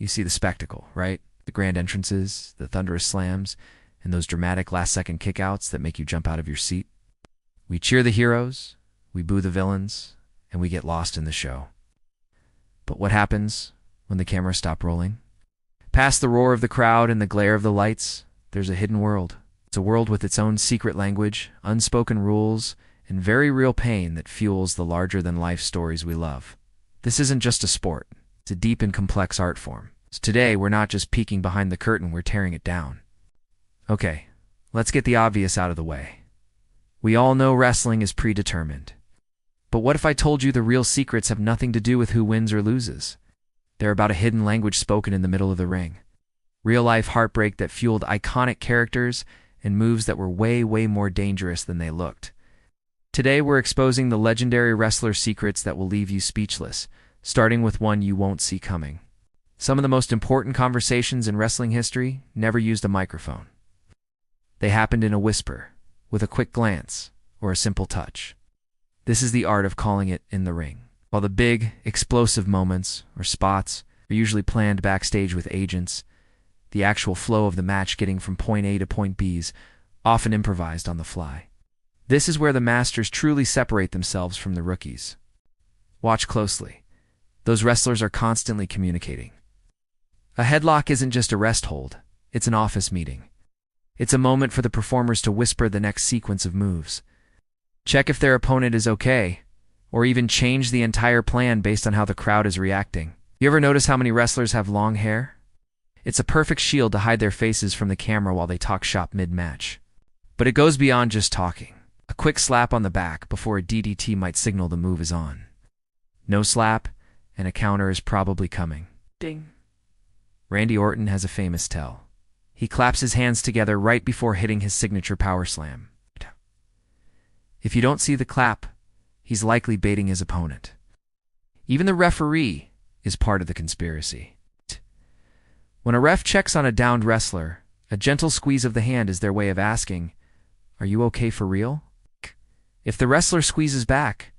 You see the spectacle, right? The grand entrances, the thunderous slams, and those dramatic last-second kickouts that make you jump out of your seat. We cheer the heroes, we boo the villains, and we get lost in the show. But what happens when the cameras stop rolling? Past the roar of the crowd and the glare of the lights, there's a hidden world. It's a world with its own secret language, unspoken rules, and very real pain that fuels the larger-than-life stories we love. This isn't just a sport. It's a deep and complex art form. So today, we're not just peeking behind the curtain, we're tearing it down. Okay, let's get the obvious out of the way. We all know wrestling is predetermined. But what if I told you the real secrets have nothing to do with who wins or loses? They're about a hidden language spoken in the middle of the ring. Real-life heartbreak that fueled iconic characters and moves that were way, way more dangerous than they looked. Today, we're exposing the legendary wrestler secrets that will leave you speechless, starting with one you won't see coming. Some of the most important conversations in wrestling history never used a microphone. They happened in a whisper, with a quick glance, or a simple touch. This is the art of calling it in the ring. While the big, explosive moments, or spots, are usually planned backstage with agents, the actual flow of the match getting from point A to point B is often improvised on the fly. This is where the masters truly separate themselves from the rookies. Watch closely. Those wrestlers are constantly communicating. A headlock isn't just a rest hold, it's an office meeting. It's a moment for the performers to whisper the next sequence of moves. Check if their opponent is okay, or even change the entire plan based on how the crowd is reacting. You ever notice how many wrestlers have long hair? It's a perfect shield to hide their faces from the camera while they talk shop mid-match. But it goes beyond just talking. A quick slap on the back before a DDT might signal the move is on. No slap, and a counter is probably coming. Ding. Randy Orton has a famous tell. He claps his hands together right before hitting his signature power slam. If you don't see the clap, he's likely baiting his opponent. Even the referee is part of the conspiracy. When a ref checks on a downed wrestler, a gentle squeeze of the hand is their way of asking, "Are you okay for real?" If the wrestler squeezes back,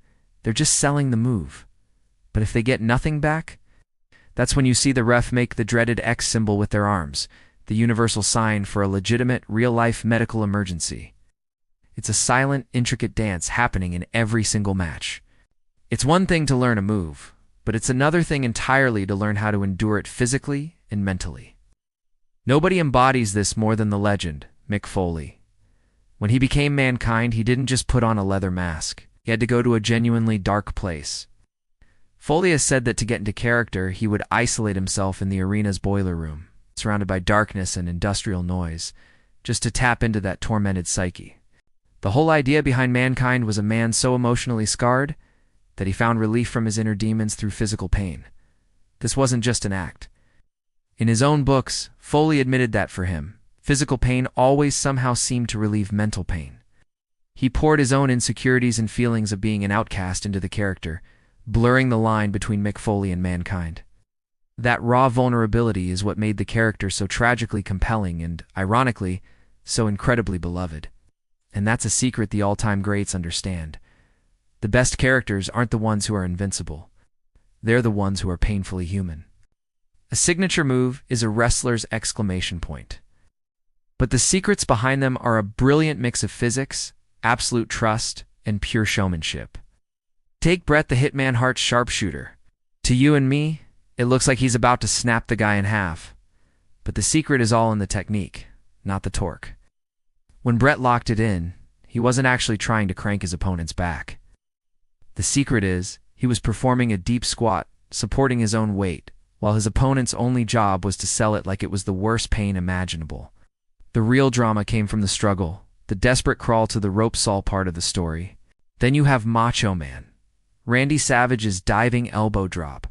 they're just selling the move. But if they get nothing back, that's when you see the ref make the dreaded X symbol with their arms, the universal sign for a legitimate, real-life medical emergency. It's a silent, intricate dance happening in every single match. It's one thing to learn a move, but it's another thing entirely to learn how to endure it physically and mentally. Nobody embodies this more than the legend, Mick Foley. When he became Mankind, he didn't just put on a leather mask. He had to go to a genuinely dark place. Foley has said that to get into character, he would isolate himself in the arena's boiler room, surrounded by darkness and industrial noise, just to tap into that tormented psyche. The whole idea behind Mankind was a man so emotionally scarred that he found relief from his inner demons through physical pain. This wasn't just an act. In his own books, Foley admitted that for him, physical pain always somehow seemed to relieve mental pain. He poured his own insecurities and feelings of being an outcast into the character, blurring the line between Mick Foley and Mankind. That raw vulnerability is what made the character so tragically compelling and, ironically, so incredibly beloved. And that's a secret the all-time greats understand. The best characters aren't the ones who are invincible. They're the ones who are painfully human. A signature move is a wrestler's exclamation point. But the secrets behind them are a brilliant mix of physics, absolute trust, and pure showmanship. Take Bret the Hitman Hart's sharpshooter. To you and me, it looks like he's about to snap the guy in half. But the secret is all in the technique, not the torque. When Bret locked it in, he wasn't actually trying to crank his opponent's back. The secret is, he was performing a deep squat, supporting his own weight, while his opponent's only job was to sell it like it was the worst pain imaginable. The real drama came from the struggle, the desperate crawl to the rope saw part of the story. Then you have Macho Man. Randy Savage's diving elbow drop.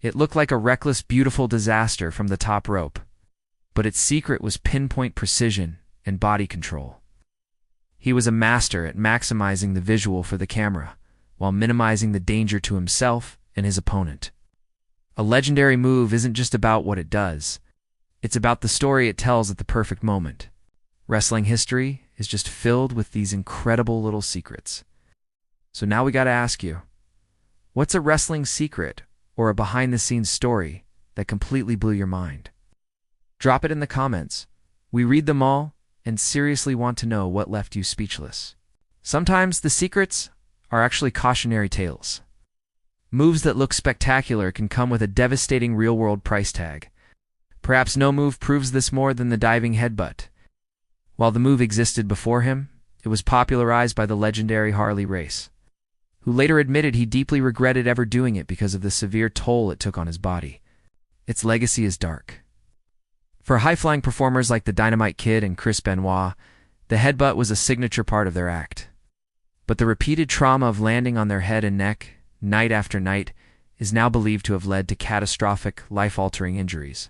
It looked like a reckless, beautiful disaster from the top rope. But its secret was pinpoint precision and body control. He was a master at maximizing the visual for the camera, while minimizing the danger to himself and his opponent. A legendary move isn't just about what it does. It's about the story it tells at the perfect moment. Wrestling history is just filled with these incredible little secrets. So now we gotta ask you, what's a wrestling secret or a behind-the-scenes story that completely blew your mind? Drop it in the comments. We read them all and seriously want to know what left you speechless. Sometimes the secrets are actually cautionary tales. Moves that look spectacular can come with a devastating real-world price tag. Perhaps no move proves this more than the diving headbutt. While the move existed before him, it was popularized by the legendary Harley Race, who later admitted he deeply regretted ever doing it because of the severe toll it took on his body. Its legacy is dark. For high-flying performers like the Dynamite Kid and Chris Benoit, the headbutt was a signature part of their act. But the repeated trauma of landing on their head and neck, night after night, is now believed to have led to catastrophic, life-altering injuries.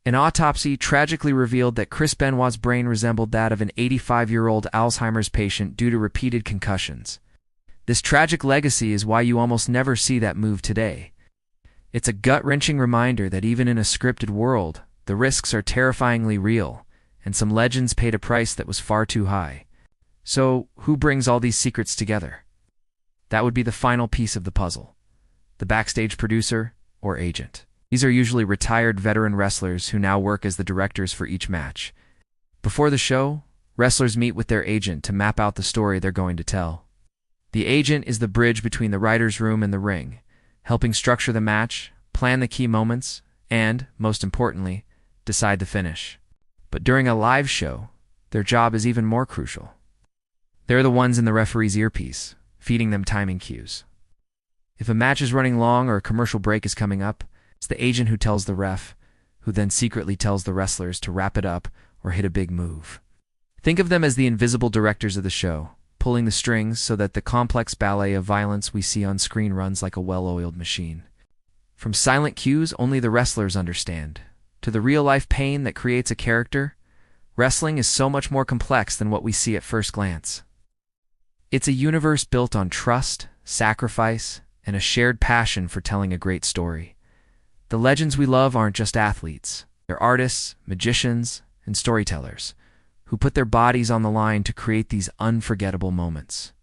An autopsy tragically revealed that Chris Benoit's brain resembled that of an 85-year-old Alzheimer's patient due to repeated concussions. This tragic legacy is why you almost never see that move today. It's a gut-wrenching reminder that even in a scripted world, the risks are terrifyingly real, and some legends paid a price that was far too high. So, who brings all these secrets together? That would be the final piece of the puzzle: the backstage producer or agent. These are usually retired veteran wrestlers who now work as the directors for each match. Before the show, wrestlers meet with their agent to map out the story they're going to tell. The agent is the bridge between the writer's room and the ring, helping structure the match, plan the key moments, and, most importantly, decide the finish. But during a live show, their job is even more crucial. They're the ones in the referee's earpiece, feeding them timing cues. If a match is running long or a commercial break is coming up, it's the agent who tells the ref, who then secretly tells the wrestlers to wrap it up or hit a big move. Think of them as the invisible directors of the show, pulling the strings so that the complex ballet of violence we see on screen runs like a well-oiled machine. From silent cues only the wrestlers understand, to the real-life pain that creates a character, wrestling is so much more complex than what we see at first glance. It's a universe built on trust, sacrifice, and a shared passion for telling a great story. The legends we love aren't just athletes. They're artists, magicians, and storytellers who put their bodies on the line to create these unforgettable moments.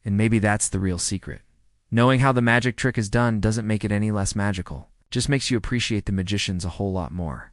And maybe that's the real secret. Knowing how the magic trick is done doesn't make it any less magical. It just makes you appreciate the magicians a whole lot more.